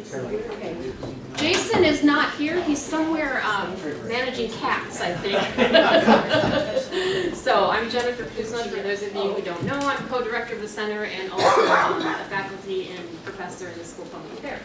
Okay. Jason is not here. He's somewhere managing cats, I think. So I'm Jennifer Kuzma, for those of you who don't know. I'm co-director of the center and also a faculty and professor in the School of Public Affairs.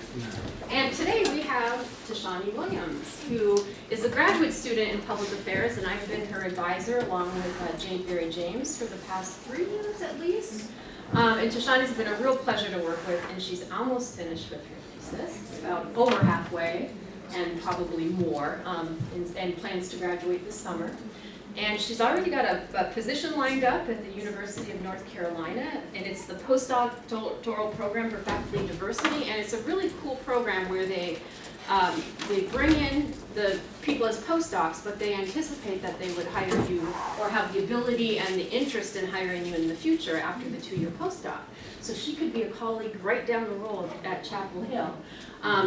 And today we have Teshanee Williams, who is a graduate student in public affairs, and I've been her advisor along with Jane Barry James for the past 3 years at least. And Teshanee's been a real pleasure to work with, and she's almost finished with her thesis. It's about over halfway, and probably more, and plans to graduate this summer. And she's already got a position lined up at the University of North Carolina, and it's the postdoctoral program for faculty diversity, and it's a really cool program where they bring in the people as postdocs, but they anticipate that they would hire you or have the ability and the interest in hiring you in the future after the 2-year postdoc. So she could be a colleague right down the road at Chapel Hill.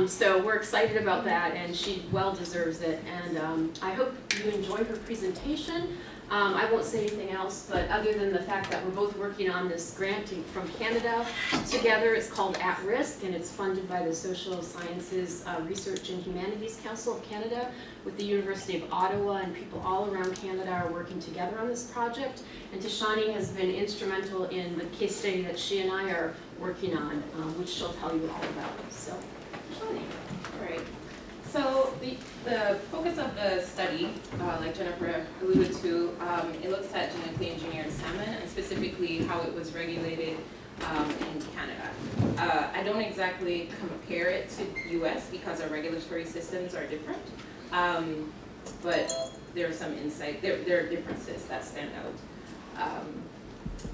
So we're excited about that, and she well deserves it. And I hope you enjoy her presentation. I won't say anything else, but other than the fact that we're both working on this grant from Canada together. It's called At Risk, and it's funded by the Social Sciences Research and Humanities Council of Canada with the University of Ottawa, and people all around Canada are working together on this project. And Teshanee has been instrumental in the case study that she and I are working on, which she'll tell you all about. So, Teshanee. All right. So the focus of the study, like Jennifer alluded to, it looks at genetically engineered salmon and specifically how it was regulated in Canada. I don't exactly compare it to US because our regulatory systems are different, but there are some insight, there are differences that stand out.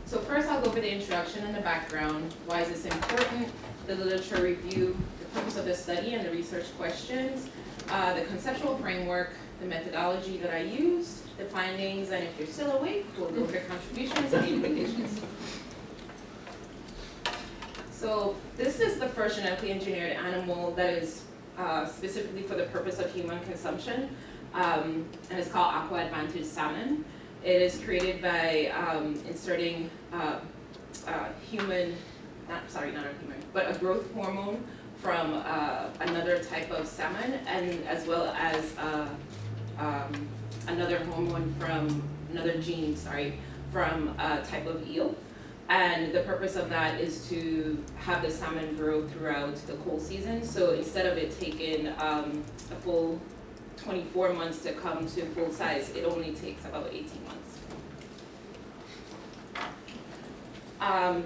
So first I'll go over the introduction and the background. Why is this important? The literature review, the purpose of the study and the research questions, the conceptual framework, the methodology that I used, the findings, and if you're still awake, we'll go over contributions and implications. So this is the first genetically engineered animal that is specifically for the purpose of human consumption, and it's called Aqua Advantage Salmon. It is created by inserting a growth hormone from another type of salmon, and as well as another hormone from another gene, from a type of eel. And the purpose of that is to have the salmon grow throughout the cold season. So instead of it taking a full 24 months to come to full size, it only takes about 18 months.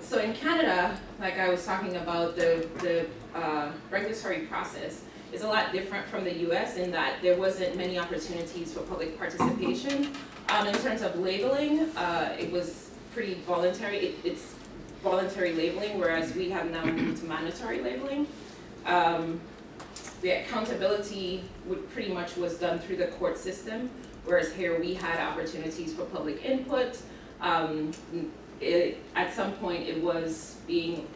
So in Canada, like I was talking about, the regulatory process is a lot different from the US in that there wasn't many opportunities for public participation. In terms of labeling, it was pretty voluntary. It's voluntary labeling, whereas we have now moved to mandatory labeling. The accountability pretty much was done through the court system, whereas here we had opportunities for public input. At some point it was being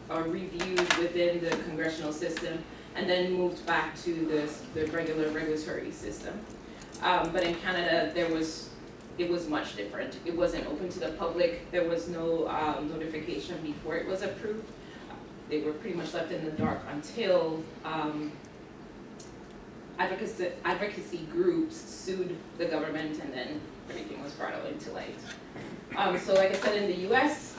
reviewed within the congressional system and then moved back to the regular regulatory system. But in Canada it was much different. It wasn't open to the public. There was no notification before it was approved. They were pretty much left in the dark until advocacy groups sued the government, and then everything was brought out into light. So like I said, in the US,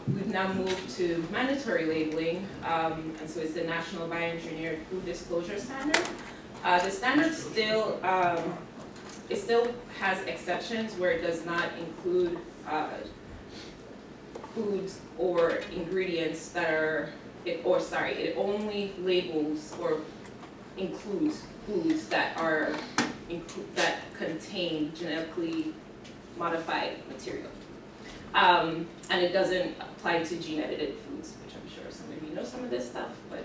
we've now moved to mandatory labeling, and so it's the National Bioengineered Food Disclosure Standard. The standard still has exceptions where it does not include foods or ingredients that are, it only labels or includes foods that that contain genetically modified material. And it doesn't apply to gene-edited foods, which I'm sure some of you know some of this stuff. But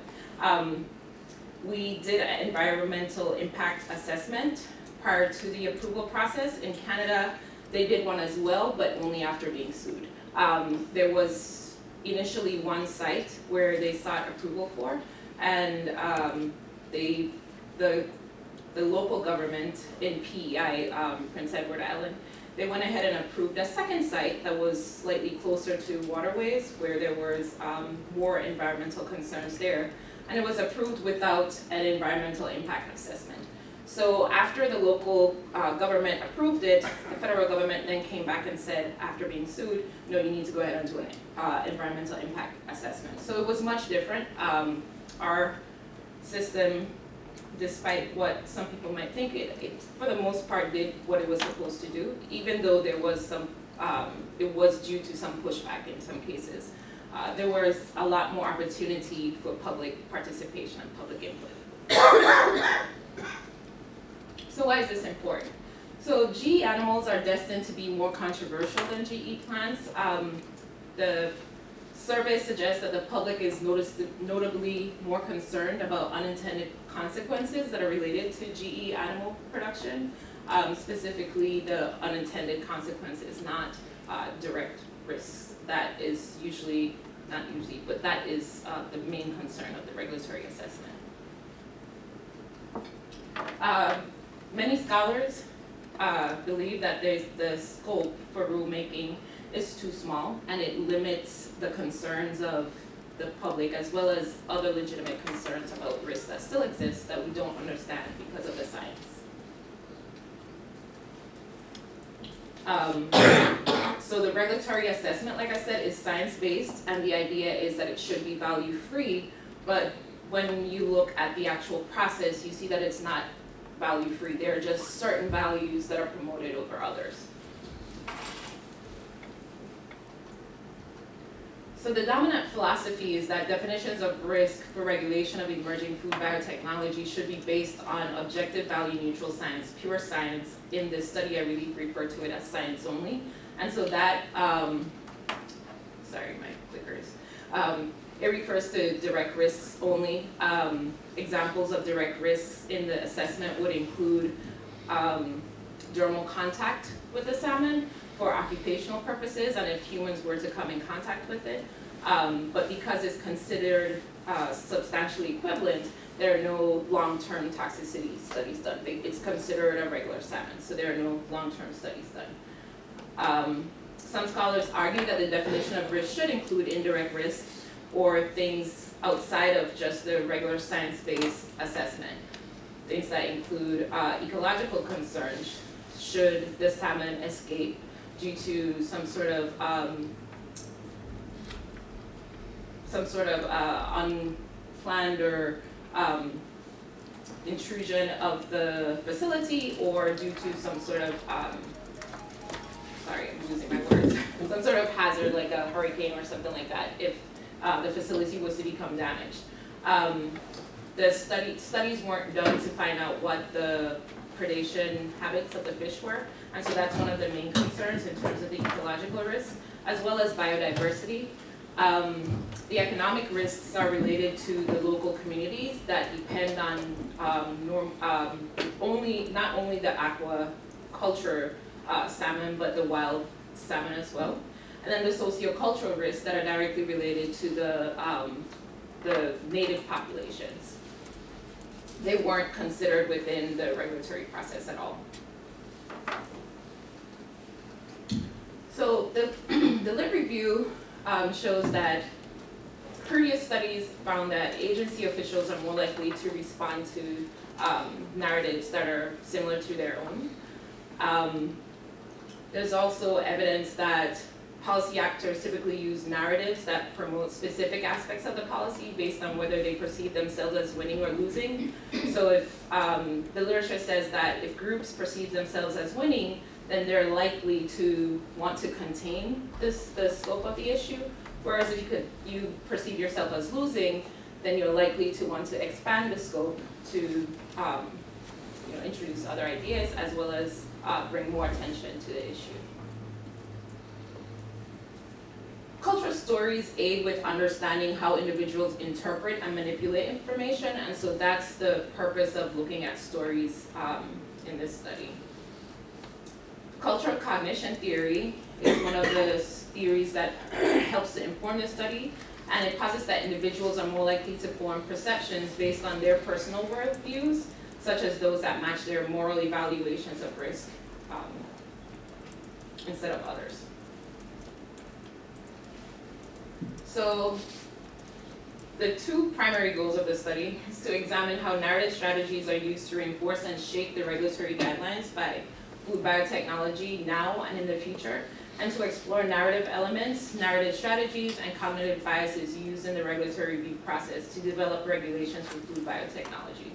we did an environmental impact assessment prior to the approval process. In Canada, they did one as well, but only after being sued. There was initially one site where they sought approval for, and the local government in PEI, Prince Edward Island, they went ahead and approved a second site that was slightly closer to waterways where there was more environmental concerns there. and it was approved without an environmental impact assessment. So after the local government approved it, the federal government then came back and said, after being sued, no, you need to go ahead and do an environmental impact assessment. So it was much different. Our system, despite what some people might think, it for the most part did what it was supposed to do, even though there was some, it was due to some pushback in some cases. There was a lot more opportunity for public participation and public input. So why is this important? So GE animals are destined to be more controversial than GE plants. The survey suggests that the public is notably more concerned about unintended consequences that are related to GE animal production, specifically the unintended consequences, not direct risks. That is usually, not usually, but that is the main concern of the regulatory assessment. Many scholars believe that the scope for rulemaking is too small, and it limits the concerns of the public as well as other legitimate concerns about risks that still exist that we don't understand because of the science. So the regulatory assessment, like I said, is science-based, and the idea is that it should be value-free, but when you look at the actual process, you see that it's not value-free. There are just certain values that are promoted over others. So the dominant philosophy is that definitions of risk for regulation of emerging food biotechnology should be based on objective value-neutral science, pure science. In this study, I really refer to it as science only. And so that, sorry, my clickers. It refers to direct risks only. Examples of direct risks in the assessment would include dermal contact with the salmon for occupational purposes, and if humans were to come in contact with it. But because it's considered substantially equivalent, there are no long-term toxicity studies done. It's considered a regular salmon, so there are no long-term studies done. Some scholars argue that the definition of risk should include indirect risks or things outside of just the regular science-based assessment. Things that include ecological concerns. Should the salmon escape due to some sort of unplanned or intrusion of the facility, or due to some sort of sorry, I'm losing my words, some sort of hazard like a hurricane or something like that, if the facility was to become damaged. The studies weren't done to find out what the predation habits of the fish were, and so that's one of the main concerns in terms of the ecological risk, as well as biodiversity. The economic risks are related to the local communities that depend on not only the aqua culture salmon, but the wild salmon as well. And then the sociocultural risks that are directly related to the native populations. They weren't considered within the regulatory process at all. So the lit review shows that previous studies found that agency officials are more likely to respond to narratives that are similar to their own. There's also evidence that policy actors typically use narratives that promote specific aspects of the policy based on whether they perceive themselves as winning or losing. So if the literature says that if groups perceive themselves as winning, then they're likely to want to contain the scope of the issue. Whereas if you perceive yourself as losing, then you're likely to want to expand the scope to introduce other ideas as well as bring more attention to the issue. Cultural stories aid with understanding how individuals interpret and manipulate information, and so that's the purpose of looking at stories in this study. Cultural cognition theory is one of the theories that helps to inform the study, and it posits that individuals are more likely to form perceptions based on their personal worldviews, such as those that match their moral evaluations of risk instead of others. So the two primary goals of the study is to examine how narrative strategies are used to reinforce and shape the regulatory guidelines by food biotechnology now and in the future, and to explore narrative elements, narrative strategies, and cognitive biases used in the regulatory review process to develop regulations for food biotechnology.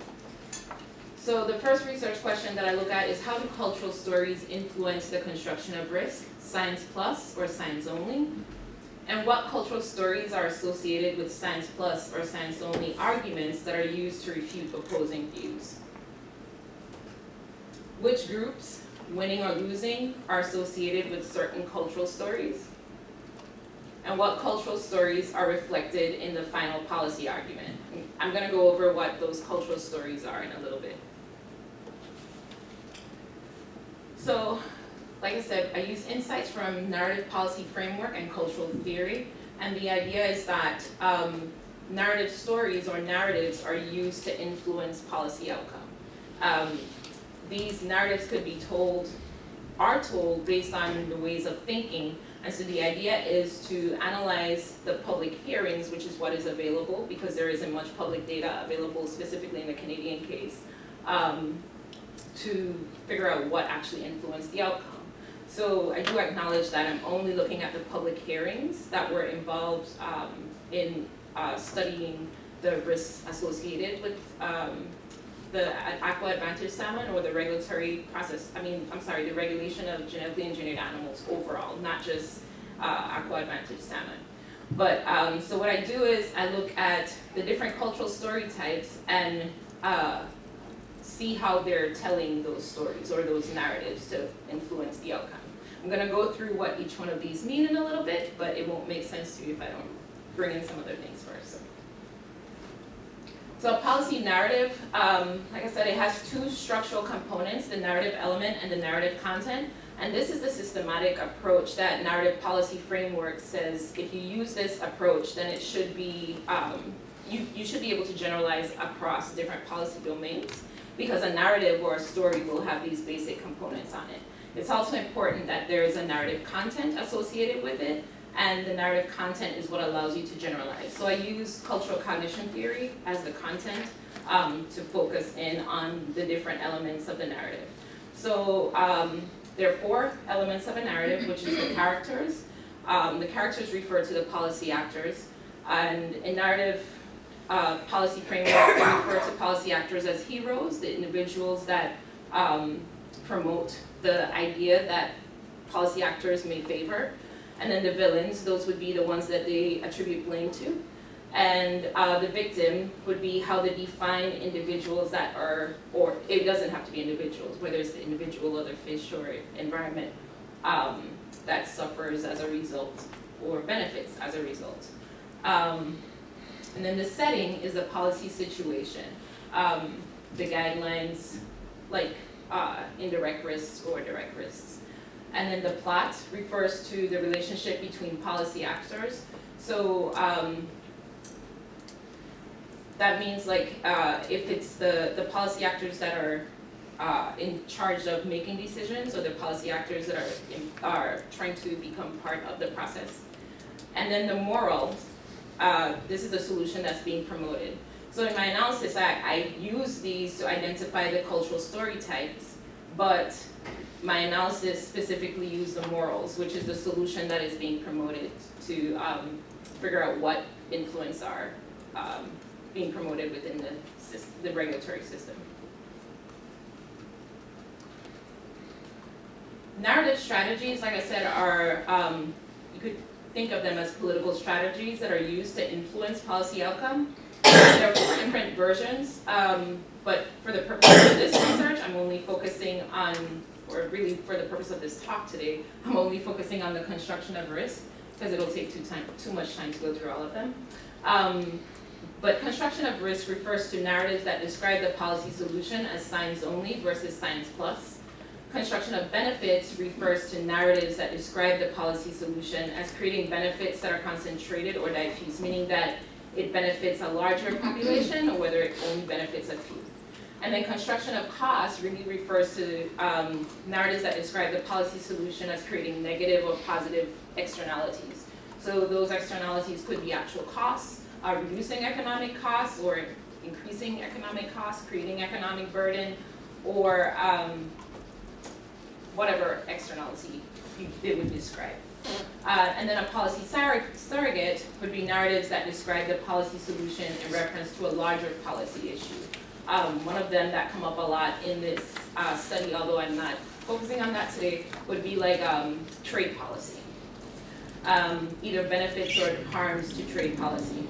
So the first research question that I look at is, how do cultural stories influence the construction of risk, science plus or science only? And what cultural stories are associated with science plus or science only arguments that are used to refute opposing views? Which groups, winning or losing, are associated with certain cultural stories? And what cultural stories are reflected in the final policy argument? I'm going to go over what those cultural stories are in a little bit. So, like I said, I use insights from narrative policy framework and cultural theory, and the idea is that narrative stories or narratives are used to influence policy outcome. These narratives could be told, are told based on the ways of thinking, and so the idea is to analyze the public hearings, which is what is available, because there isn't much public data available, specifically in the Canadian case, to figure out what actually influenced the outcome. So I do acknowledge that I'm only looking at the public hearings that were involved in studying the risks associated with the Aqua advantage salmon, or the regulatory process, the regulation of genetically engineered animals overall, not just Aqua advantage salmon. But so what I do is I look at the different cultural story types and see how they're telling those stories or those narratives to influence the outcome. I'm going to go through what each one of these mean in a little bit, but it won't make sense to you if I don't bring in some other things first. So a policy narrative, like I said, it has two structural components, the narrative element and the narrative content. And this is the systematic approach that narrative policy framework says if you use this approach, then it should be, you should be able to generalize across different policy domains, because a narrative or a story will have these basic components on it. It's also important that there is a narrative content associated with it, and the narrative content is what allows you to generalize. So I use cultural cognition theory as the content to focus in on the different elements of the narrative. So there are 4 elements of a narrative, which is the characters. The characters refer to the policy actors, and in narrative policy framework, we refer to policy actors as heroes, the individuals that promote the idea that policy actors may favor. And then the villains, those would be the ones that they attribute blame to. And the victim would be how they define individuals that are, or it doesn't have to be individuals, whether it's the individual or the fish or environment that suffers as a result or benefits as a result. And then the setting is a policy situation. The guidelines, like indirect risks or direct risks. And then the plot refers to the relationship between policy actors. So that means like if it's the policy actors that are in charge of making decisions, or the policy actors that are trying to become part of the process. And then the morals, this is the solution that's being promoted. So in my analysis, I use these to identify the cultural story types, but my analysis specifically used the morals, which is the solution that is being promoted, to figure out what influence are being promoted within the regulatory system. Narrative strategies, like I said, are, you could think of them as political strategies that are used to influence policy outcome. There are 4 different versions, but for the purpose of this research, I'm only focusing on, or really for the purpose of this talk today, I'm only focusing on the construction of risk, because it'll take too much time to go through all of them. But construction of risk refers to narratives that describe the policy solution as science only versus science plus. Construction of benefits refers to narratives that describe the policy solution as creating benefits that are concentrated or diffuse, meaning that it benefits a larger population or whether it only benefits a few. And then construction of cost really refers to narratives that describe the policy solution as creating negative or positive externalities. So those externalities could be actual costs, reducing economic costs or increasing economic costs, creating economic burden, or whatever externality it would describe. And then a policy surrogate would be narratives that describe the policy solution in reference to a larger policy issue. One of them that come up a lot in this study, although I'm not focusing on that today, would be like trade policy. Either benefits or harms to trade policy.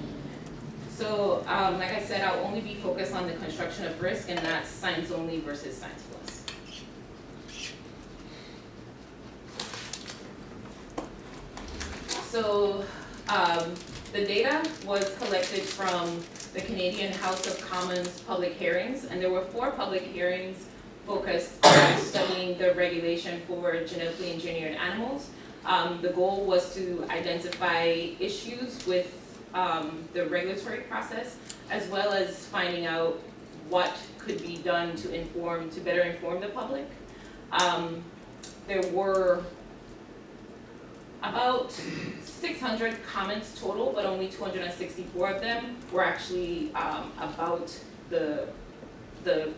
So like I said, I'll only be focused on the construction of risk, and that's science only versus science plus. So the data was collected from the Canadian House of Commons public hearings, and there were 4 public hearings focused on studying the regulation for genetically engineered animals. The goal was to identify issues with the regulatory process, as well as finding out what could be done to better inform the public. There were about 600 comments total, but only 264 of them were actually about the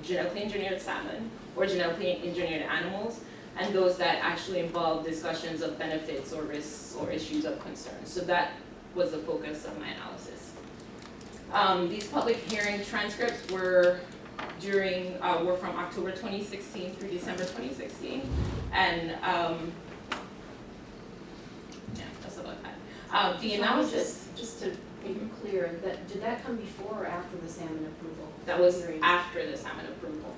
genetically engineered salmon or genetically engineered animals, and those that actually involved discussions of benefits or risks or issues of concern. So that was the focus of my analysis. These public hearing transcripts were from October 2016 through December 2016, and yeah, that's about that. The analysis, just to be clear, did that come before or after the salmon approval? that was after the salmon approval.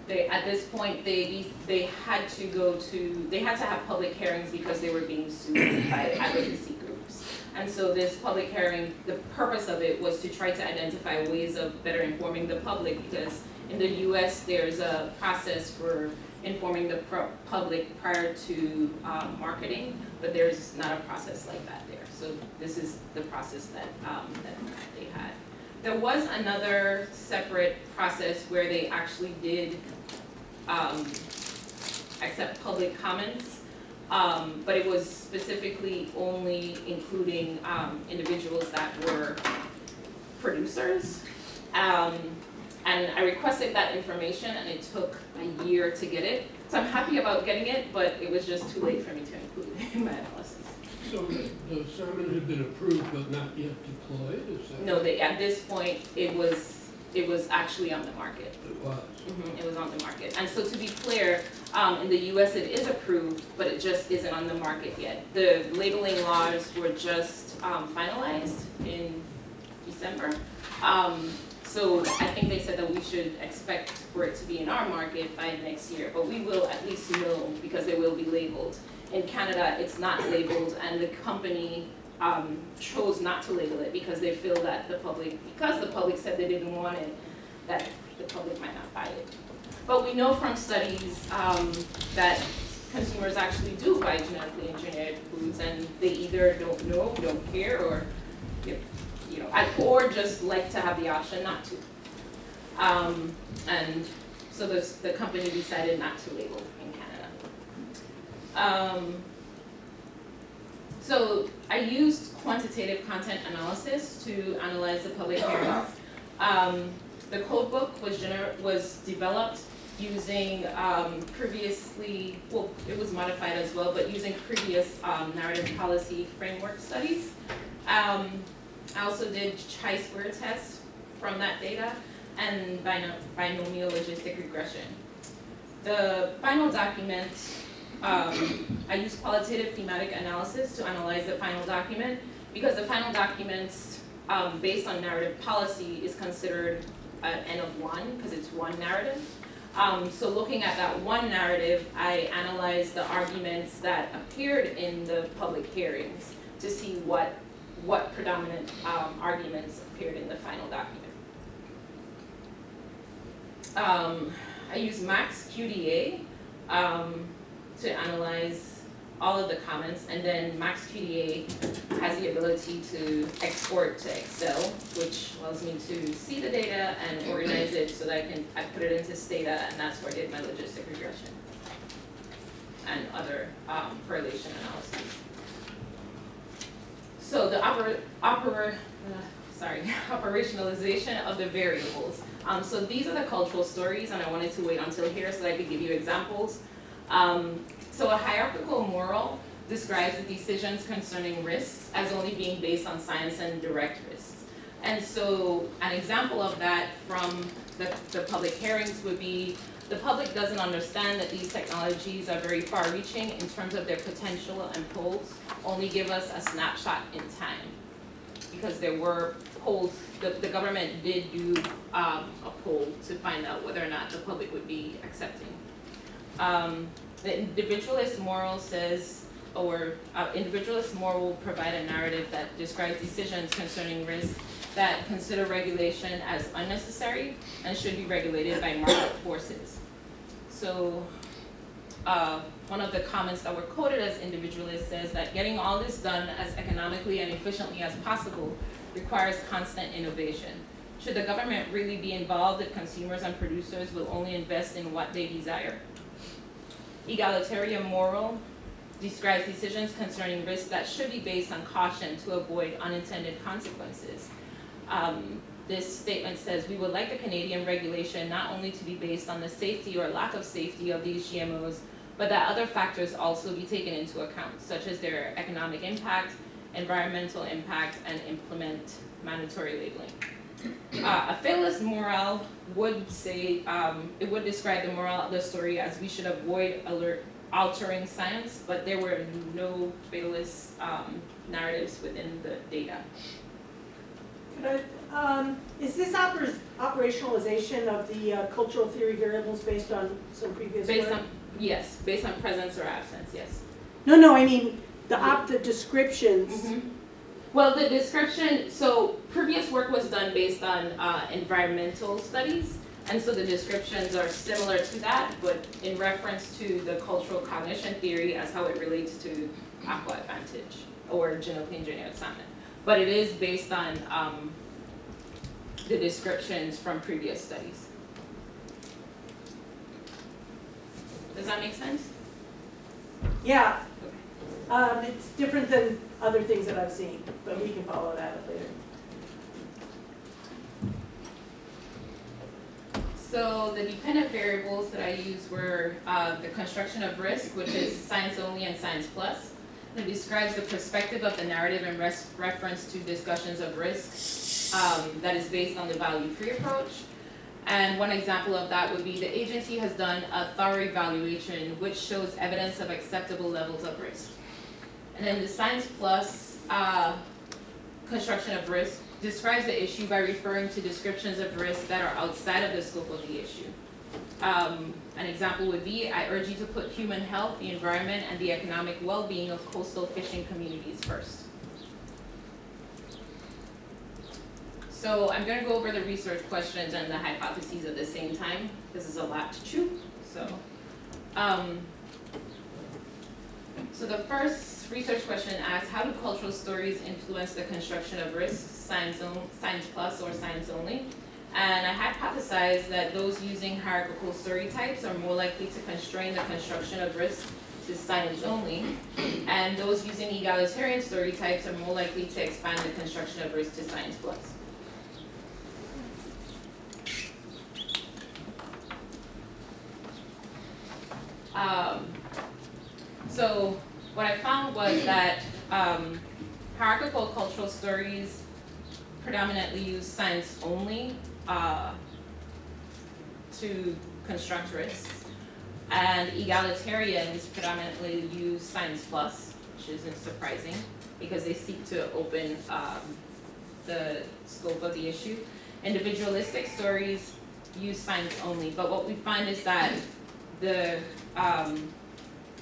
At this point, they had to have public hearings because they were being sued by advocacy groups. And so this public hearing, the purpose of it was to try to identify ways of better informing the public, because in the US there's a process for informing the public prior to marketing, but there's not a process like that there. So this is the process that they had. There was another separate process where they actually did accept public comments, but it was specifically only including individuals that were producers. And I requested that information, and it took a year to get it. So I'm happy about getting it, but it was just too late for me to include it in my analysis. So the salmon had been approved but not yet deployed, is that? No, at this point, it was actually on the market. It was. It was on the market. And so to be clear, in the US it is approved, but it just isn't on the market yet. The labeling laws were just finalized in December. So I think they said that we should expect for it to be in our market by next year, but we will at least know because they will be labeled. In Canada, it's not labeled, and the company chose not to label it because they feel that because the public said they didn't want it, that the public might not buy it. But we know from studies that consumers actually do buy genetically engineered foods, and they either don't know, don't care, or or just like to have the option not to. And so the company decided not to label in Canada. So I used quantitative content analysis to analyze the public hearings. The code book was developed using it was modified as well, but using previous narrative policy framework studies. I also did chi-square tests from that data and binomial logistic regression. The final document, I used qualitative thematic analysis to analyze the final document, because the final document, based on narrative policy, is considered an N of 1 because it's one narrative. So looking at that one narrative, I analyzed the arguments that appeared in the public hearings to see what predominant arguments appeared in the final document. I used max QDA to analyze all of the comments, and then max QDA has the ability to export to Excel, which allows me to see the data and organize it so that I put it into Stata, and that's where I did my logistic regression and other correlation analyses. So the operationalization of the variables. So these are the cultural stories, and I wanted to wait until here so that I could give you examples. So a hierarchical moral describes the decisions concerning risks as only being based on science and direct risks. And so an example of that from the public hearings would be, the public doesn't understand that these technologies are very far-reaching in terms of their potential, and polls only give us a snapshot in time. Because there were polls, the government did do a poll to find out whether or not the public would be accepting. The individualist moral says, individualist moral will provide a narrative that describes decisions concerning risk that consider regulation as unnecessary and should be regulated by market forces. So one of the comments that were quoted as individualist says that getting all this done as economically and efficiently as possible requires constant innovation. Should the government really be involved if consumers and producers will only invest in what they desire? Egalitarian moral describes decisions concerning risks that should be based on caution to avoid unintended consequences. This statement says, we would like the Canadian regulation not only to be based on the safety or lack of safety of these GMOs, but that other factors also be taken into account, such as their economic impact, environmental impact, and implement mandatory labeling. A fatalist moral would say, it would describe the moral of the story as we should avoid altering science, but there were no fatalist narratives within the data. Is this operationalization of the cultural theory variables based on some previous work? Yes, based on presence or absence, yes. No, I mean, the descriptions. Mm-hmm. Well, the description, so previous work was done based on environmental studies, and so the descriptions are similar to that, but in reference to the cultural cognition theory as how it relates to Aqua advantage or genetically engineered salmon. But it is based on the descriptions from previous studies. Does that make sense? Yeah. It's different than other things that I've seen, but we can follow that up later. So the dependent variables that I used were the construction of risk, which is science only and science plus. It describes the perspective of the narrative in reference to discussions of risk that is based on the value-free approach. And one example of that would be the agency has done a thorough evaluation which shows evidence of acceptable levels of risk. And then the science plus construction of risk describes the issue by referring to descriptions of risk that are outside of the scope of the issue. An example would be, I urge you to put human health, the environment, and the economic well-being of coastal fishing communities first. So I'm going to go over the research questions and the hypotheses at the same time. This is a lot to chew. So the first research question asks, how do cultural stories influence the construction of risk, science plus or science only? And I hypothesize that those using hierarchical story types are more likely to constrain the construction of risk to science only, and those using egalitarian story types are more likely to expand the construction of risk to science plus. So what I found was that hierarchical cultural stories predominantly use science only to construct risks, and egalitarians predominantly use science plus, which isn't surprising because they seek to open the scope of the issue. Individualistic stories use science only, but what we find is that the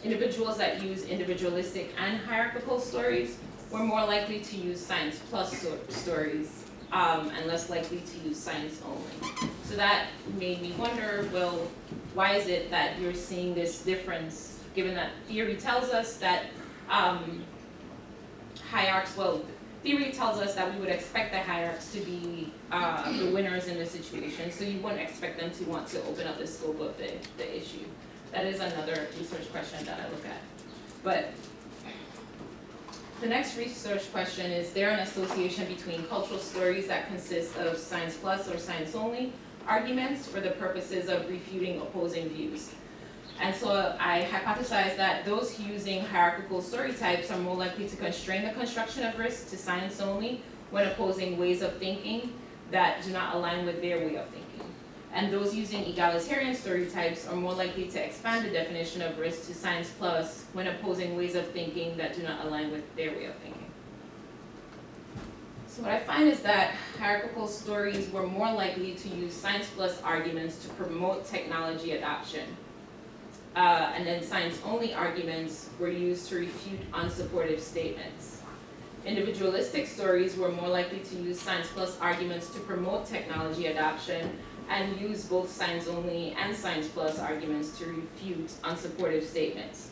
individuals that use individualistic and hierarchical stories were more likely to use science plus stories and less likely to use science only. So that made me wonder, well, why is it that you're seeing this difference, given that theory tells us that theory tells us that we would expect the hierarchs to be the winners in the situation, so you wouldn't expect them to want to open up the scope of the issue. That is another research question that I look at. But The next research question is there an association between cultural stories that consist of science plus or science only arguments for the purposes of refuting opposing views? And so I hypothesized that those using hierarchical story types are more likely to constrain the construction of risk to science only when opposing ways of thinking that do not align with their way of thinking. And those using egalitarian story types are more likely to expand the definition of risk to science plus when opposing ways of thinking that do not align with their way of thinking. So what I find is that hierarchical stories were more likely to use science plus arguments to promote technology adoption. And then science only arguments were used to refute unsupportive statements. Individualistic stories were more likely to use science plus arguments to promote technology adoption and use both science only and science plus arguments to refute unsupportive statements.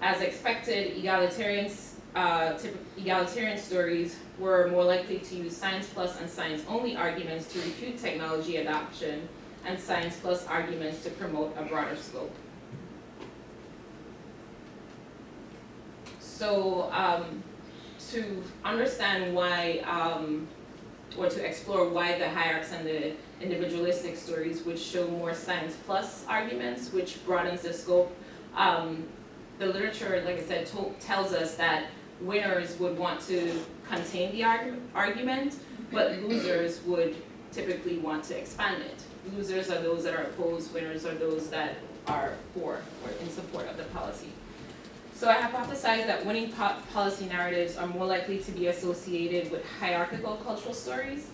As expected, egalitarian stories were more likely to use science plus and science only arguments to refute technology adoption and science plus arguments to promote a broader scope. So to understand why, or to explore why the hierarchs and the individualistic stories would show more science plus arguments, which broadens the scope, the literature, like I said, tells us that winners would want to contain the argument, but losers would typically want to expand it. Losers are those that are opposed, winners are those that are for or in support of the policy. So I hypothesized that winning policy narratives are more likely to be associated with hierarchical cultural stories,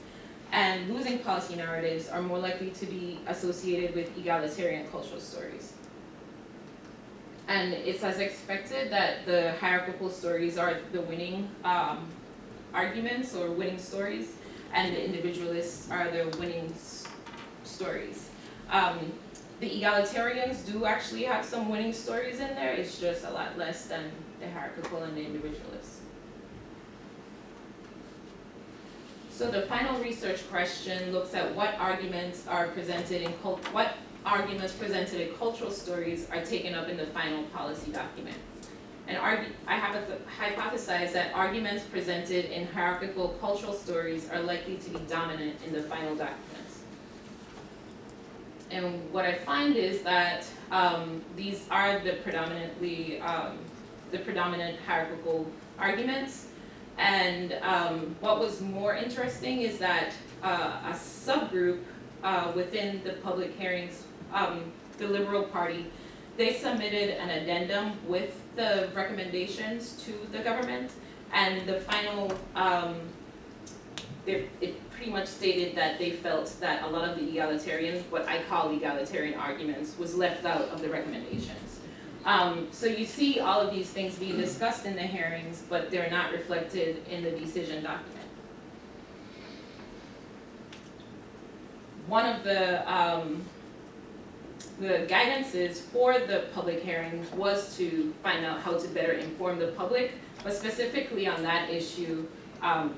and losing policy narratives are more likely to be associated with egalitarian cultural stories. And it's as expected that the hierarchical stories are the winning arguments or winning stories, and the individualists are the winning stories. The egalitarians do actually have some winning stories in there, it's just a lot less than the hierarchical and the individualists. So the final research question looks at what arguments are presented in presented in cultural stories are taken up in the final policy document. And I have hypothesized that arguments presented in hierarchical cultural stories are likely to be dominant in the final documents. And what I find is that these are the predominant hierarchical arguments. And what was more interesting is that a subgroup within the public hearings, the Liberal Party, they submitted an addendum with the recommendations to the government, and the final, it pretty much stated that they felt that a lot of the egalitarian, what I call egalitarian arguments, was left out of the recommendations. So you see all of these things being discussed in the hearings, but they're not reflected in the decision document. One of the guidances for the public hearings was to find out how to better inform the public, but specifically on that issue,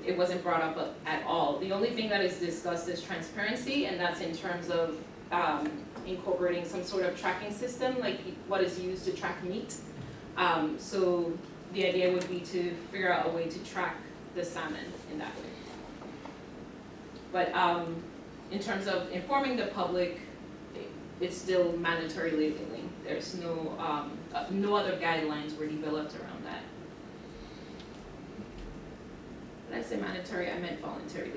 it wasn't brought up at all. The only thing that is discussed is transparency, and that's in terms of incorporating some sort of tracking system, like what is used to track meat. So the idea would be to figure out a way to track the salmon in that way. But in terms of informing the public, it's still mandatory labeling. There's no other guidelines were developed around that. When I say mandatory, I meant voluntary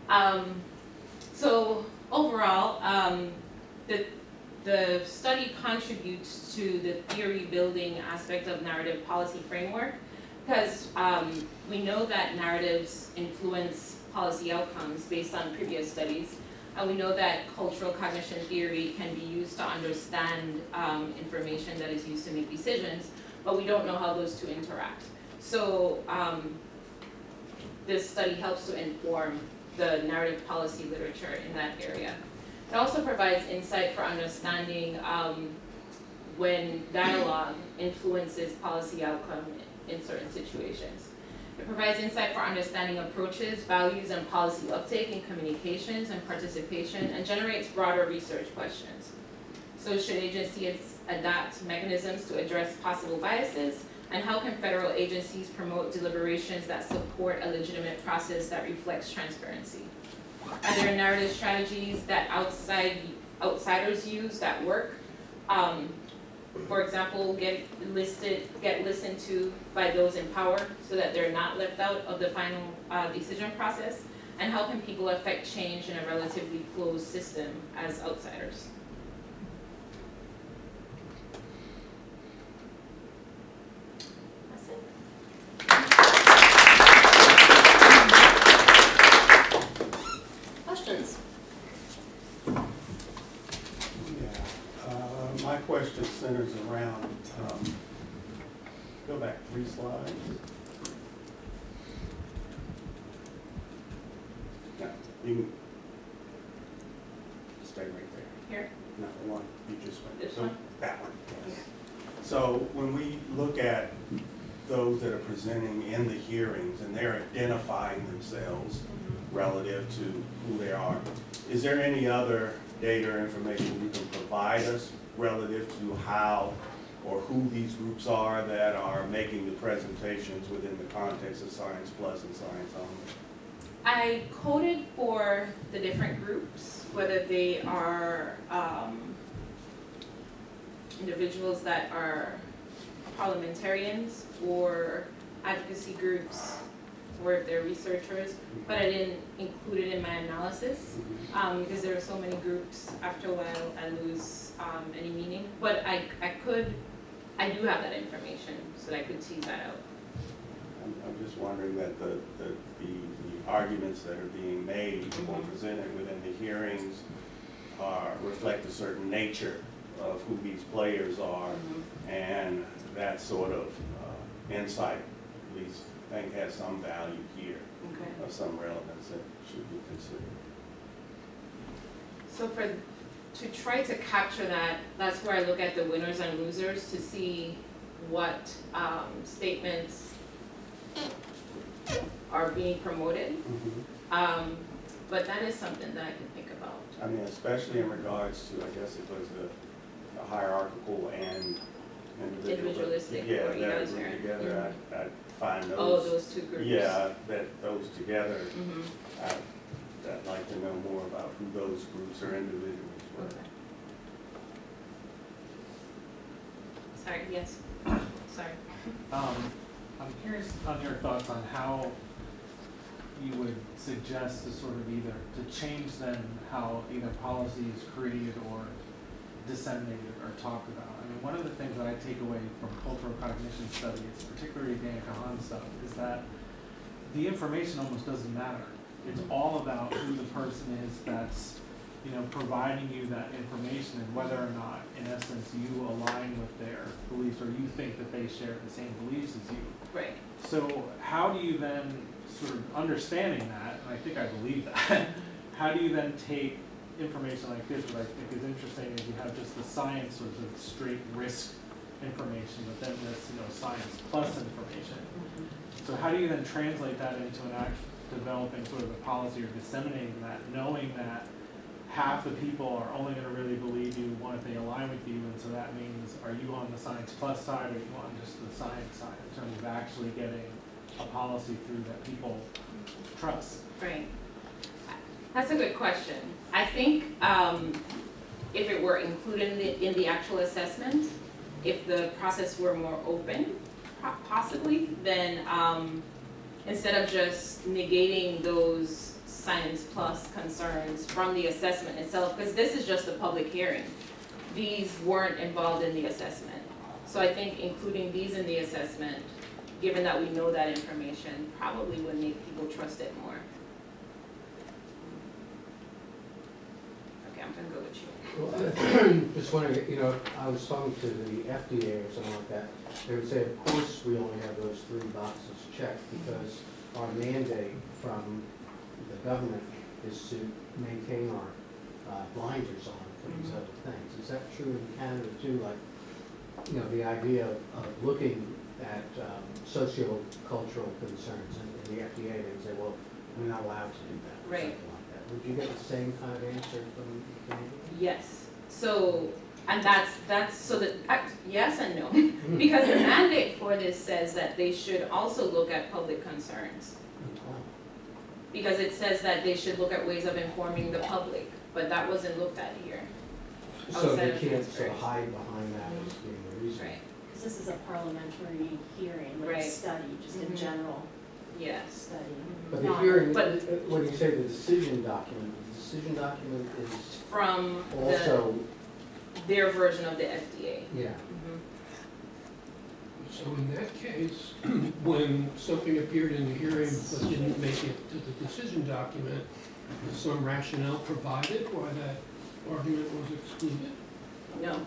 labeling. So overall, the study contributes to the theory building aspect of narrative policy framework, because we know that narratives influence policy outcomes based on previous studies, and we know that cultural cognition theory can be used to understand information that is used to make decisions, but we don't know how those two interact. So this study helps to inform the narrative policy literature in that area. It also provides insight for understanding when dialogue influences policy outcome in certain situations. It provides insight for understanding approaches, values, and policy uptake in communications and participation, and generates broader research questions. So should agencies adapt mechanisms to address possible biases, And how can federal agencies promote deliberations that support a legitimate process that reflects transparency? Are there narrative strategies that outsiders use that work? For example, get listened to by those in power so that they're not left out of the final decision process? And how can people affect change in a relatively closed system as outsiders? That's it. Questions? My question centers around, go back 3 slides. No, you can stay right there. Here? No, the one you just went. This So, one? that one, yes. So when we look at those that are presenting in the hearings and they're identifying themselves relative to who they are, is there any other data or information you can provide us relative to how or who these groups are that are making the presentations within the context of Science Plus and Science Only? I coded for the different groups, whether they are individuals that are parliamentarians or advocacy groups, or if they're researchers, but I didn't include it in my analysis because there are so many groups. After a while, I lose any meaning. But I do have that information, so that I could tease that out. I'm just wondering that the arguments that are being made or presented within the hearings reflect a certain nature of who these players are, and that sort of insight, at least I think, has some value here, Okay. of some relevance that should be considered. So to try to capture that, that's where I look at the winners and losers to see what statements are being promoted. But that is something that I can think about. I mean, especially in regards to, I guess it was the hierarchical and Individualistic Yeah, or that egalitarian. group together, I'd find those. Oh, those two groups. Yeah, that those together, Mhm. I'd like to know more about who those groups or individuals were. Okay. Sorry, yes. Sorry. I'm curious on your thoughts on how you would suggest to sort of either to change then how either policy is created or disseminated or talked about. I mean, one of the things that I take away from cultural cognition studies, particularly Dan Kahan stuff, is that the information almost doesn't matter. It's all about who the person is that's, providing you that information and whether or not, in essence, you align with their beliefs or you think that they share the same beliefs as you. Right. So how do you then, sort of understanding that, and I think I believe that, how do you then take information like this, what I think is interesting is you have just the science sort of straight risk information, but then there's, science plus information. So how do you then translate that into an actual developing sort of a policy or disseminating that, knowing that half the people are only going to really believe you if they align with you, and so that means, are you on the science plus side or are you on just the science side in terms of actually getting a policy through that people trust? Right. That's a good question. I think if it were included in the actual assessment, if the process were more open, possibly, then instead of just negating those science plus concerns from the assessment itself, because this is just a public hearing. These weren't involved in the assessment. So I think including these in the assessment, given that we know that information, probably would make people trust it more. Okay, I'm gonna go with you. Well, just wondering, I was talking to the FDA or something like that. They would say, of course, we only have those 3 boxes checked because our mandate from the government is to maintain our blinders on for these other things. Is that true in Canada too? Like, the idea of looking at socio-cultural concerns in the FDA, they would say, well, we're not allowed to do that. Or Right. something like that. Would you get the same kind of answer from the Canadians? Yes. So And that's, so that, yes and no. Because the mandate for this says that they should also look at public concerns. Because it says that they should look at ways of informing the public, but that wasn't looked at here. So Outside they of can't sort transparency. of hide behind that as being the reason. Right, Because this is a parliamentary hearing, like a Right. study, just a Mhm. general yes. study. But the Not- hearing, But- when you say the decision document is From also, their version of the FDA. yeah. Mhm. So in that case, when something appeared in the hearing but didn't make it to the decision document, is some rationale provided why that argument was excluded? No.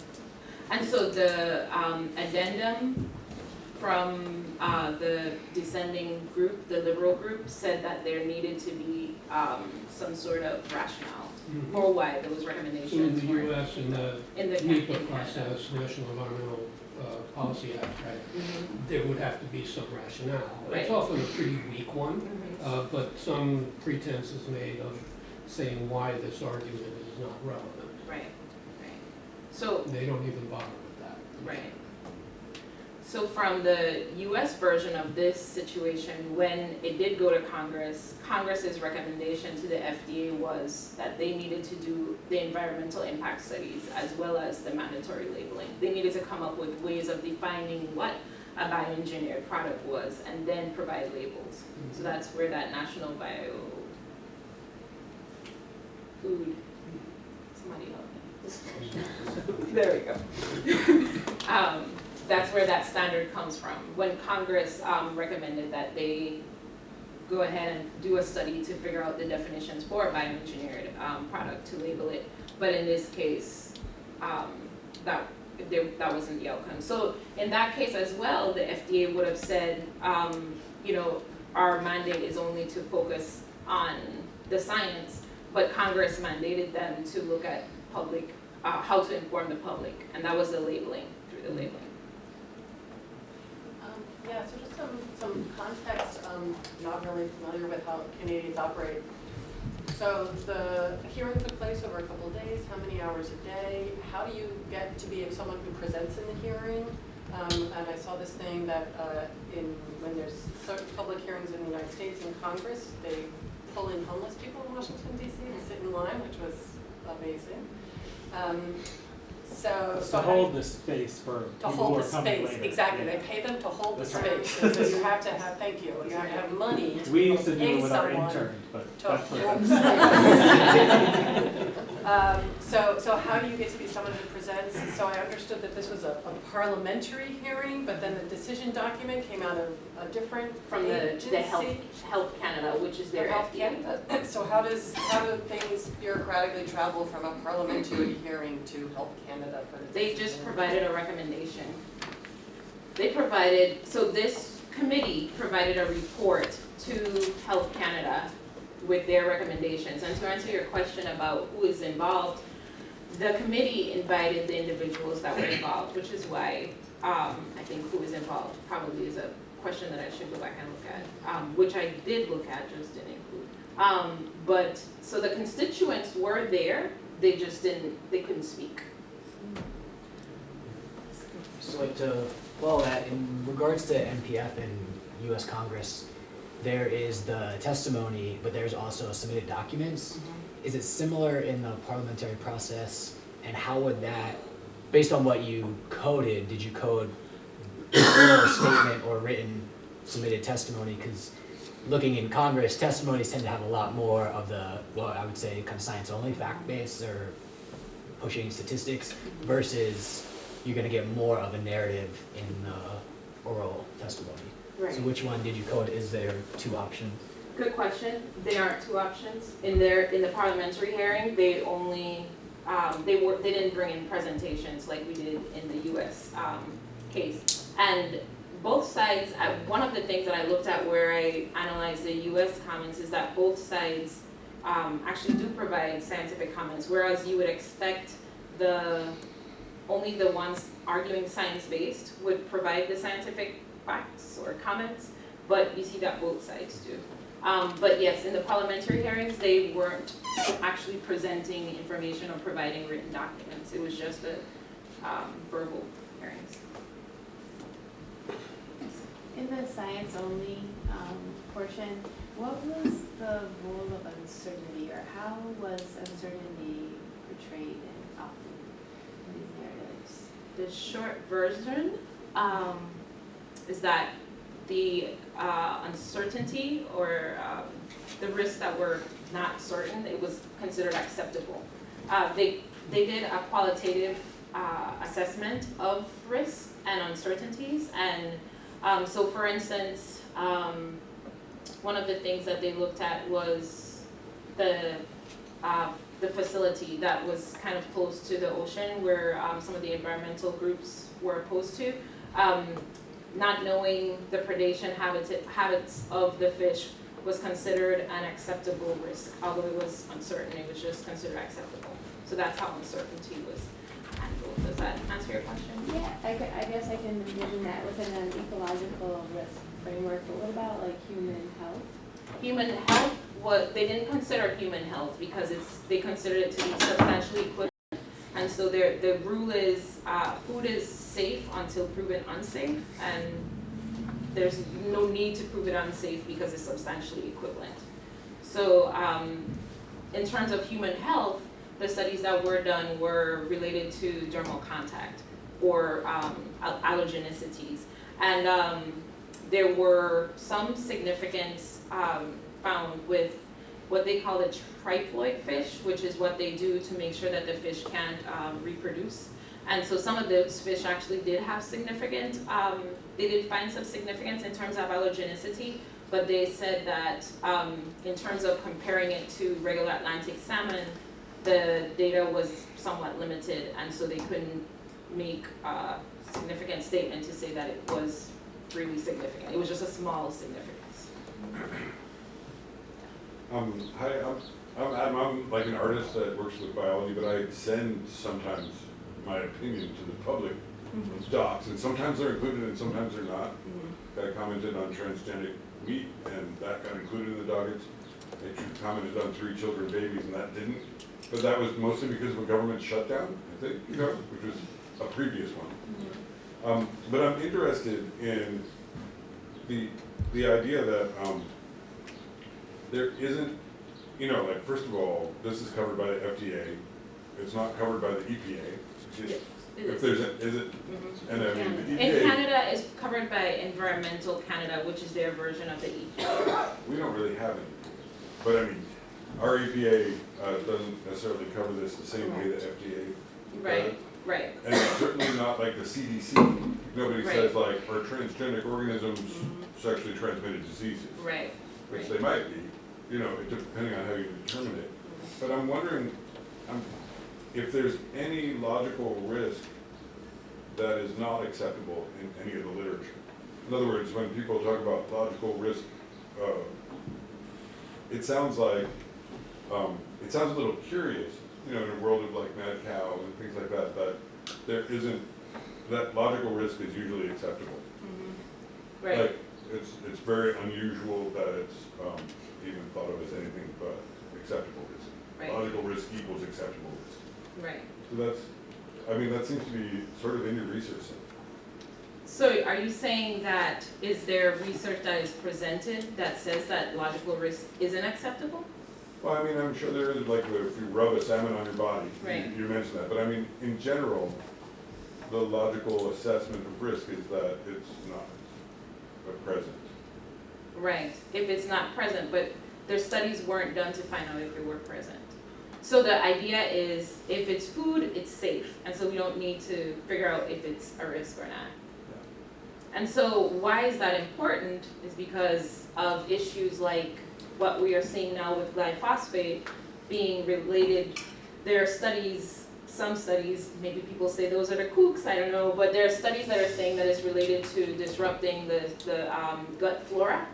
And so the addendum from the dissenting group, the liberal group, said that there needed to be some sort of rationale for why those So in recommendations the were US, in the in the NEPA in Canada. process, National Environmental Policy Act, right, Mhm. there would have to be some rationale. Right. It's often a pretty weak one, Mhm. but some pretense is made of saying why this argument is not relevant. Right, right. So They don't even bother with that. right. So from the US version of this situation, when it did go to Congress, Congress's recommendation to the FDA was that they needed to do the environmental impact studies as well as the mandatory labeling. They needed to come up with ways of defining what a bioengineered product was and then provide labels. So that's where that national food, somebody help me. There we go. That's where that standard comes from. When Congress recommended that they go ahead and do a study to figure out the definitions for a bioengineered product to label it. But in this case, that wasn't the outcome. So in that case as well, the FDA would have said, our mandate is only to focus on the science, but Congress mandated them to look at public, how to inform the public, and that was the labeling, through the labeling. Yeah, so just some context, not really familiar with how Canadians operate. So the hearing took place over a couple of days, how many hours a day? How do you get to be someone who presents in the hearing? And I saw this thing that when there's certain public hearings in the United States in Congress, they pull in homeless people in Washington DC to sit in line, which was amazing. To So hold the space for to people who hold are the coming space, later. exactly, Yeah. they pay them to hold the That's right. space, and so you have to have, thank you, you have to have money to We be able used to to do it pay with our someone interns, but to that's hold what. space. So how do you get to be someone who presents? So I understood that this was a parliamentary hearing, but then the decision document came out of a different From the agency? Health Canada, which is their Health FDA. Canada. So how do things bureaucratically travel from a parliamentary hearing to Health Canada for the They decision? just provided a recommendation. They provided, so this committee provided a report to Health Canada with their recommendations. And to answer your question about who is involved, the committee invited the individuals that were involved, which is why I think who is involved probably is a question that I should go back and look at, which I did look at, just didn't include. But, so the constituents were there, they couldn't speak. So like to follow that, in regards to MPF and US Congress, there is the testimony, but there's also submitted documents. Is it similar in the parliamentary process, and how would that, based on what you coded, did you code oral statement or written submitted testimony? Because looking in Congress, testimonies tend to have a lot more of the, well, I would say kind of science only, fact-based or pushing statistics, versus you're gonna get more of a narrative in the oral testimony. So which one did you code? Is there two options? Good question. There aren't two options. In the parliamentary hearing, they only, they didn't bring in presentations like we did in the US case. And both sides, one of the things that I looked at where I analyzed the US comments is that both sides actually do provide scientific comments, whereas you would expect only the ones arguing science-based would provide the scientific facts or comments, but you see that both sides do. But yes, in the parliamentary hearings, they weren't actually presenting information or providing written documents. It was just verbal hearings. In the science only portion, what was the role of uncertainty, or how was uncertainty portrayed in often in these narratives? The short version is that the uncertainty or the risks that were not certain, it was considered acceptable. They did a qualitative assessment of risks and uncertainties, and so for instance, one of the things that they looked at was the facility that was kind of close to the ocean where some of the environmental groups were opposed to. Not knowing the predation habits of the fish was considered an acceptable risk, although it was uncertain, it was just considered acceptable. So that's how uncertainty was handled. Does that answer your question? Yeah, I guess I can envision that within an ecological risk framework, but what about like human health? Human health, they didn't consider human health because they considered it to be substantially equivalent. And so the rule is food is safe until proven unsafe, and there's no need to prove it unsafe because it's substantially equivalent. So in terms of human health, the studies that were done were related to dermal contact or allergenicities. And there were some significance found with what they call the triploid fish, which is what they do to make sure that the fish can't reproduce. And so some of those fish actually did have significant, they did find some significance in terms of allergenicity, but they said that in terms of comparing it to regular Atlantic salmon, the data was somewhat limited, and so they couldn't make a significant statement to say that it was really significant. It was just a small significance. Hi, I'm Adam. I'm like an artist that works with biology, but I send sometimes my opinion to the public docs, and sometimes they're included and sometimes they're not. I commented on transgenic wheat, and that got included in the dockets. I commented on 3 children babies, and that didn't. But that was mostly because of a government shutdown, I think, which was a previous one. But I'm interested in the idea that there isn't, like, first of all, this is covered by the FDA. It's not covered by the EPA. If there's is it? And I mean, the EPA. In Canada, is covered by Environmental Canada, which is their version of the EPA. We don't really have any. But I mean, our EPA doesn't necessarily cover this the same way the FDA does. Right. And it's certainly not like the CDC. Nobody says like, are transgenic organisms sexually transmitted diseases? Right. Which they might be, depending on how you determine it. But I'm wondering if there's any logical risk that is not acceptable in any of the literature. In other words, when people talk about logical risk, it sounds like, it sounds a little curious, in a world of like mad cow and things like that, that there isn't, that logical risk is usually acceptable. Right. Like, it's very unusual that it's even thought of as anything but acceptable risk. Right. Logical risk equals acceptable risk. Right. So that seems to be sort of in your research. So are you saying that, is there research that is presented that says that logical risk isn't acceptable? Well, I mean, I'm sure there is, like, if you rub a salmon on your body, Right. you mentioned that. But I mean, in general, the logical assessment of risk is that it's not present. Right, if it's not present, but their studies weren't done to find out if it were present. So the idea is, if it's food, it's safe, and so we don't need to figure out if it's a risk or not. And so why is that important is because of issues like what we are seeing now with glyphosate being related. There are studies, some studies, maybe people say those are the kooks, I don't know, but there are studies that are saying that it's related to disrupting the gut flora,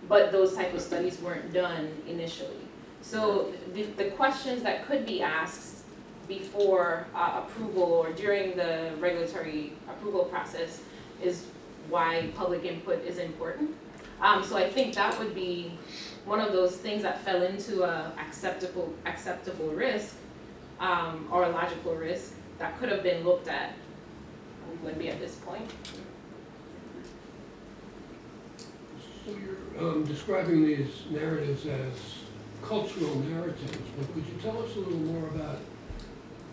but those type of studies weren't done initially. So the questions that could be asked before approval or during the regulatory approval process is why public input is important. So I think that would be one of those things that fell into a acceptable risk or a logical risk that could have been looked at would be at this point. So you're describing these narratives as cultural narratives, but could you tell us a little more about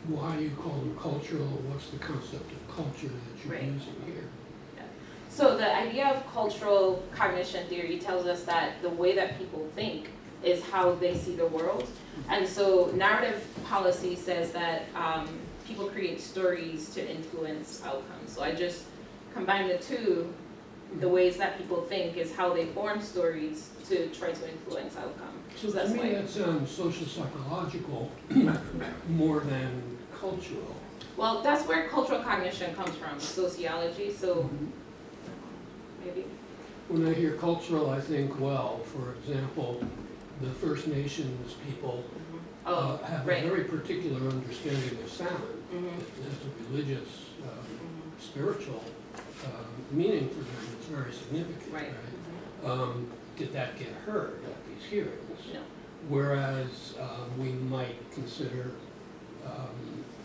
why you call them cultural? What's the concept of culture that you're Right. using here? So the idea of cultural cognition theory tells us that the way that people think is how they see the world. And so narrative policy says that people create stories to influence outcomes. So I just combine the two. The ways that people think is how they form stories to try to influence outcome. So to that's me, why. that sounds social psychological more than cultural. Well, that's where cultural cognition comes from, sociology, so maybe. When I hear cultural, I think, well, for example, the First Nations people have a right. very particular understanding of salmon. Mhm. It has a religious, spiritual meaning for them. It's very significant, Right. Did that get heard at these hearings? No. Whereas we might consider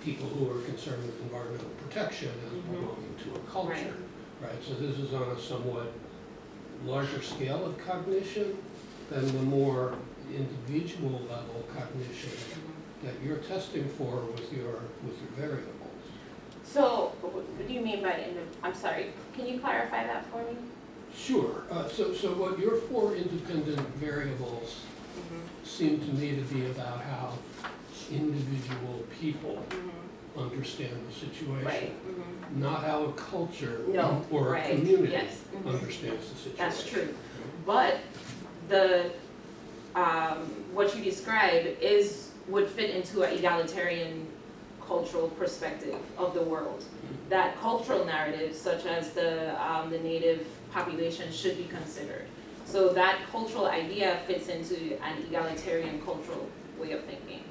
people who are concerned with environmental protection as belonging to a culture, right? So this is on a somewhat larger scale of cognition than the more individual level cognition that you're testing for with your variables. So, what do you mean by I'm sorry, can you clarify that for me? Sure. So what your four independent variables seem to me to be about how individual people understand the situation, Right. not how a culture No, or a right. community Yes. understands the situation. That's true. But the what you describe would fit into an egalitarian cultural perspective of the world. That cultural narratives, such as the native population, should be considered. So that cultural idea fits into an egalitarian cultural way of thinking.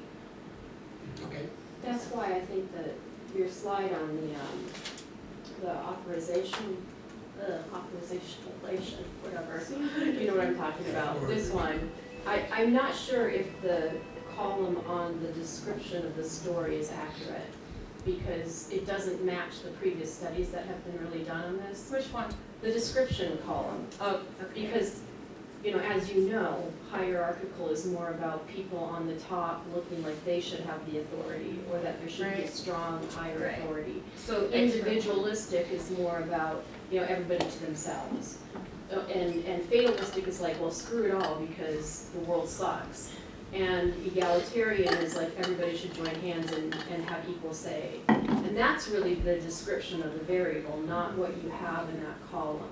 Okay. That's why I think that your slide on the authorization, whatever, you know what I'm talking about, this one. I'm not sure if the column on the description of the story is accurate, because it doesn't match the previous studies that have been really done on this. Which one? The description column, because, you know, as you know, hierarchical is more about people on the top looking like they should have the authority, or that there should be a Right. strong higher Right. authority. So Individualistic is more about, you know, everybody to themselves. And fatalistic is like, well, screw it all because the world sucks. And egalitarian is like everybody should join hands and have equal say. And that's really the description of the variable, not what you have in that column.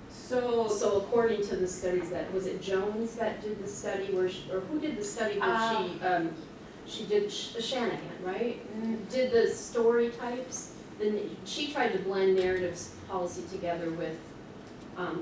So according to the studies that, was it Jones that did the study where, or who did the study where she did, Shanahan, right? Did the story types, then she tried to blend narratives policy together with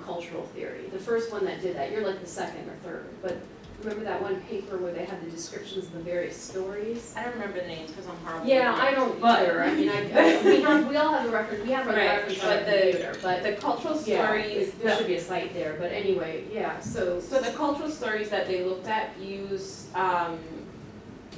cultural theory. The first one that did that, you're like the second or third, but remember that one paper where they had the descriptions of the various stories? I don't remember the names because I'm horrible. Yeah, with I names, don't but either, I mean, we all have the reference, we have a Right, reference on but the the- computer, but the cultural yeah, stories. there should be a site there, but anyway, yeah, so. So the cultural stories that they looked at use,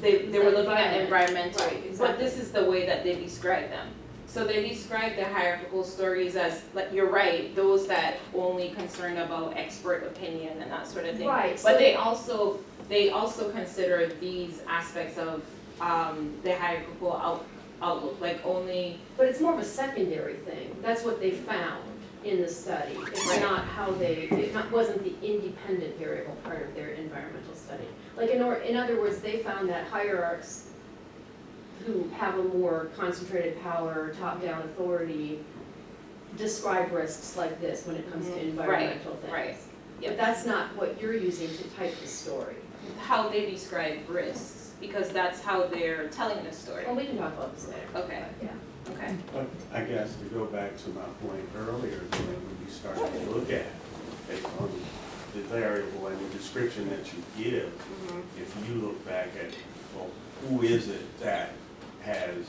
they were looking at environmental, Right, but exactly. this is the way that they describe them. So they describe the hierarchical stories as, like, you're right, those that only concern about expert opinion and that sort of thing. Right, But so- they also consider these aspects of the hierarchical outlook, like only. But it's more of a secondary thing, that's what they found in the study. It's Right. not how wasn't the independent variable part of their environmental study. Like in other words, they found that hierarchs who have a more concentrated power, top-down authority, describe risks like this when it comes to environmental things. right. But that's not what you're using to type the story. How they describe risks, because that's how they're telling the story. Well, we can talk about this later. Okay, Yeah. okay. But I guess to go back to my point earlier, when we start to look at, based on the variable and the description that you give, if you look back at, well, who is it that has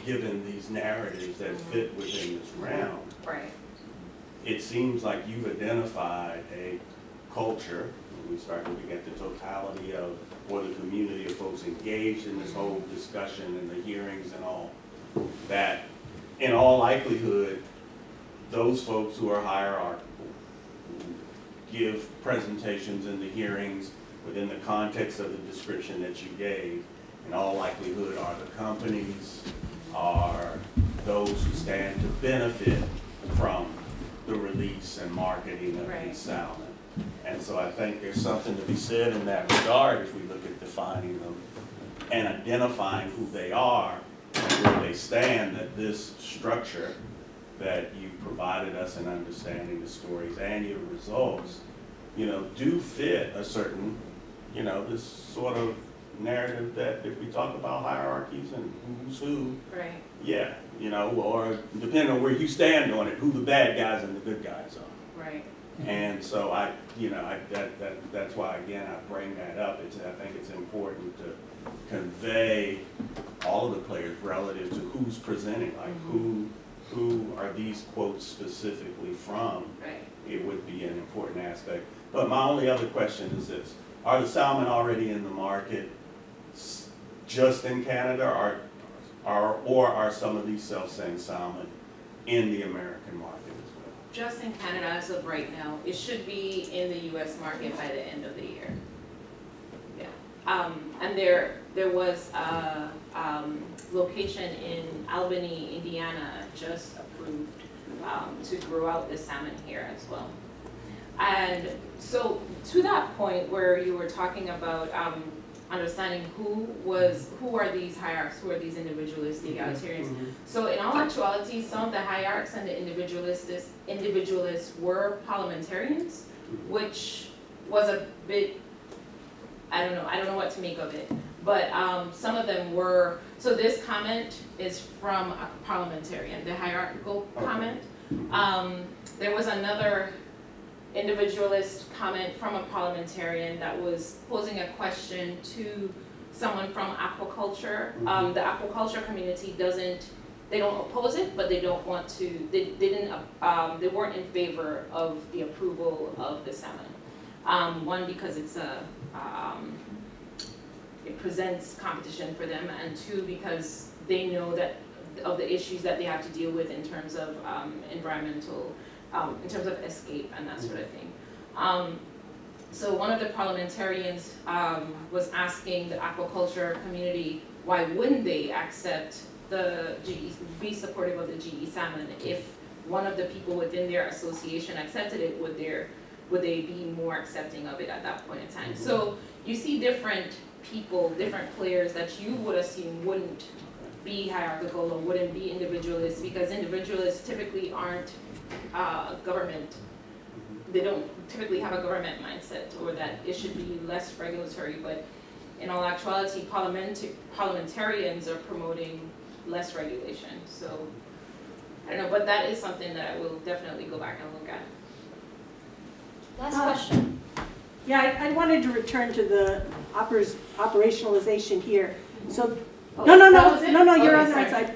given these narratives that fit within this realm? Right. It seems like you've identified a culture, when we start looking at the totality of, or the community of folks engaged in this whole discussion and the hearings and all, that in all likelihood, those folks who are hierarchical, who give presentations in the hearings within the context of the description that you gave, in all likelihood are the companies, are those who stand to benefit from the release and marketing of these salmon. And so I think there's something to be said in that regard if we look at defining them and identifying who they are and where they stand, that this structure that you provided us in understanding the stories and your results, do fit a certain, this sort of narrative that if we talk about hierarchies and who's who, Right. yeah, or depending on where you stand on it, who the bad guys and the good guys are. Right. And so that's why, again, I bring that up. I think it's important to convey all of the players relative to who's presenting, like who are these quotes specifically from. Right. It would be an important aspect. But my only other question is this: are the salmon already in the market just in Canada, or are some of these self-same salmon in the American market as well? Just in Canada as of right now. It should be in the US market by the end of the year. Yeah. And there was a location in Albany, Indiana, just approved to grow out the salmon here as well. And so to that point where you were talking about understanding who are these hierarchs, who are these individualists, the egalitarians. So in all actuality, some of the hierarchs and the individualists were parliamentarians, which was a bit, I don't know what to make of it. But some of them were, so this comment is from a parliamentarian, the hierarchical comment. There was another individualist comment from a parliamentarian that was posing a question to someone from aquaculture. The aquaculture community they don't oppose it, but they don't want to, they weren't in favor of the approval of the salmon. One, because it presents competition for them, and two, because they know that of the issues that they have to deal with in terms of environmental, in terms of escape and that sort of thing. So one of the parliamentarians was asking the aquaculture community, why wouldn't they accept be supportive of the GE salmon? If one of the people within their association accepted it, would they be more accepting of it at that point in time? So you see different people, different players that you would assume wouldn't be hierarchical or wouldn't be individualists, because individualists typically aren't government. They don't typically have a government mindset, or that it should be less regulatory, but in all actuality, parliamentarians are promoting less regulation. So I don't know, but that is something that I will definitely go back and look at. Last question. Yeah, I wanted to return to the operationalization here. So, Oh, no, that was it? you're Okay, on the right sorry. side.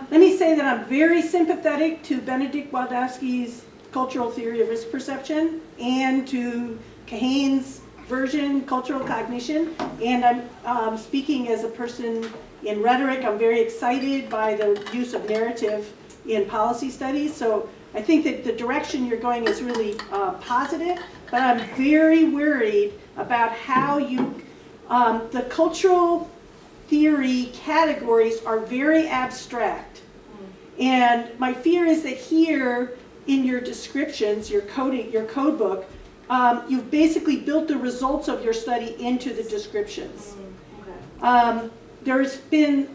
Let me say that I'm very sympathetic to Benedict Waldowski's cultural theory of risk perception and to Kahane's version, cultural cognition. And I'm speaking as a person in rhetoric. I'm very excited by the use of narrative in policy studies. So I think that the direction you're going is really positive, but I'm very worried about how the cultural theory categories are very abstract. And my fear is that here in your descriptions, your code book, you've basically built the results of your study into the descriptions. There's been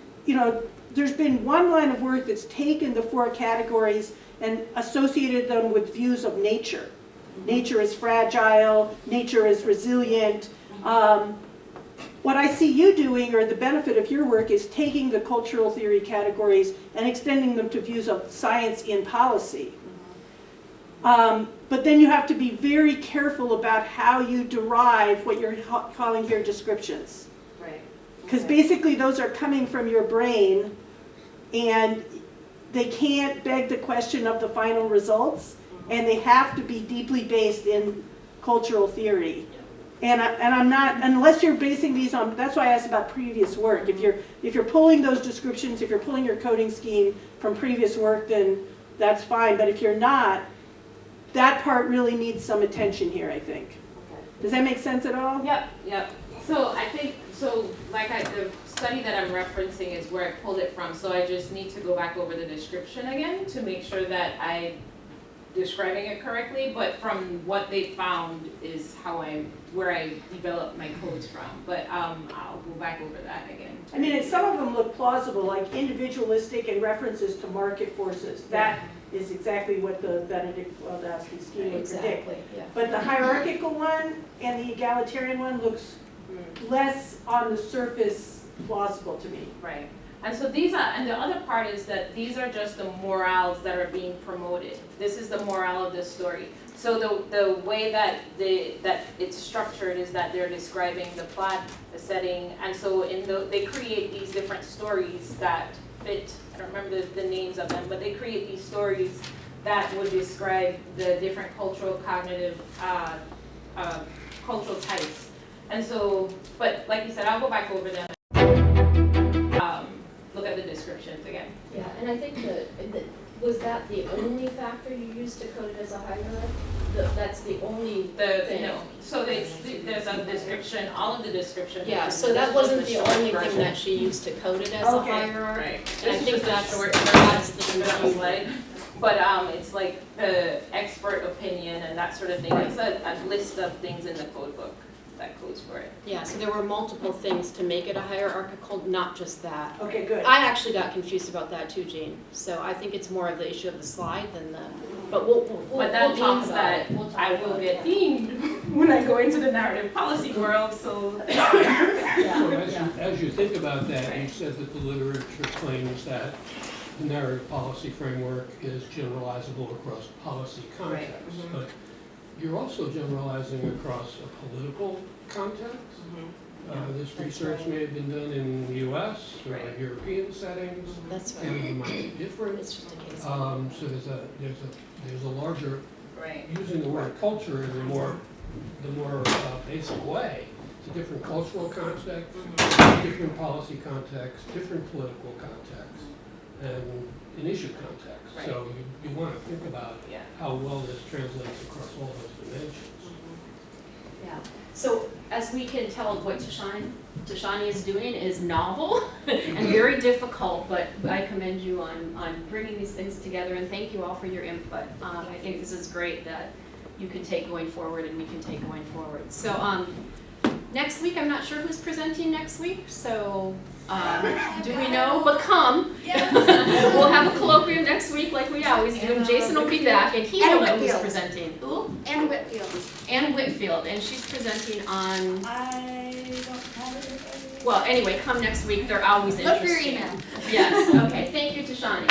one line of work that's taken the 4 categories and associated them with views of nature. Nature is fragile, nature is resilient. What I see you doing, or the benefit of your work, is taking the cultural theory categories and extending them to views of science in policy. But then you have to be very careful about how you derive what you're calling here descriptions. Right. Because basically those are coming from your brain, and they can't beg the question of the final results, and they have to be deeply based in cultural theory. And I'm not, unless you're basing these on, that's why I asked about previous work. If you're pulling those descriptions, if you're pulling your coding scheme from previous work, then that's fine. But if you're not, that part really needs some attention here, I think. Does that make sense at all? Yep. So I think, the study that I'm referencing is where I pulled it from, so I just need to go back over the description again to make sure that I'm describing it correctly, but from what they found is where I developed my codes from, but I'll go back over that again. I mean, and some of them look plausible, like individualistic and references to market forces. That is exactly what the Benedict Wildowski scheme would predict. yeah. But the hierarchical one and the egalitarian one looks less on the surface plausible to me. Right. And so and the other part is that these are just the morals that are being promoted. This is the moral of the story. So the way that it's structured is that they're describing the plot, the setting, and so they create these different stories that fit. I don't remember the names of them, but they create these stories that would describe the different cultural, cognitive, cultural types. And so, but like you said, I'll go back over them. Look at the descriptions again. Yeah, and I think was that the only factor you used to code it as a hierarchy? That's the only thing? No, so there's a description, all of the description. Yeah, so that wasn't the only thing that she used to code it as a hierarchy. Right. And I This is think just a that's short that's the version slide. But it's like the expert opinion and that sort of thing. It's a list of things in the code book that codes for it. Yeah, so there were multiple things to make it a hierarchical, not just that. Okay, good. I actually got confused about that too, Jean. So I think it's more of the issue of the slide than the, but we'll But that we'll means talk about that it. We'll talk I will about get it. themed when I go into the narrative policy world, so. So as you think about that, you said that the literature claims that the narrative policy framework is generalizable across policy contexts. But you're also generalizing across a political context. This research may have been done in the US or European settings. That's Some of right. them might be different. It's just a case. So there's a larger, Right. using the word culture in the more basic way. It's a different cultural context, different policy context, different political context, and an issue context. So you want to think about how well this translates across all those dimensions. Yeah. So as we can tell, what Teshanee is doing is novel and very difficult, but I commend you on bringing these things together, and thank you all for your input. I think this is great that you can take going forward and we can take going forward. So next week, I'm not sure who's presenting next week, so do we know? But come. We'll have a colloquium next week like we always do, and Jason will be back, and he will know who's presenting. Ooh. And Whitfield. Ann Whitfield, and she's presenting on, I don't have it. well, anyway, come next week, they're always Look for interesting. your email. Yes, okay, thank you, Teshanee.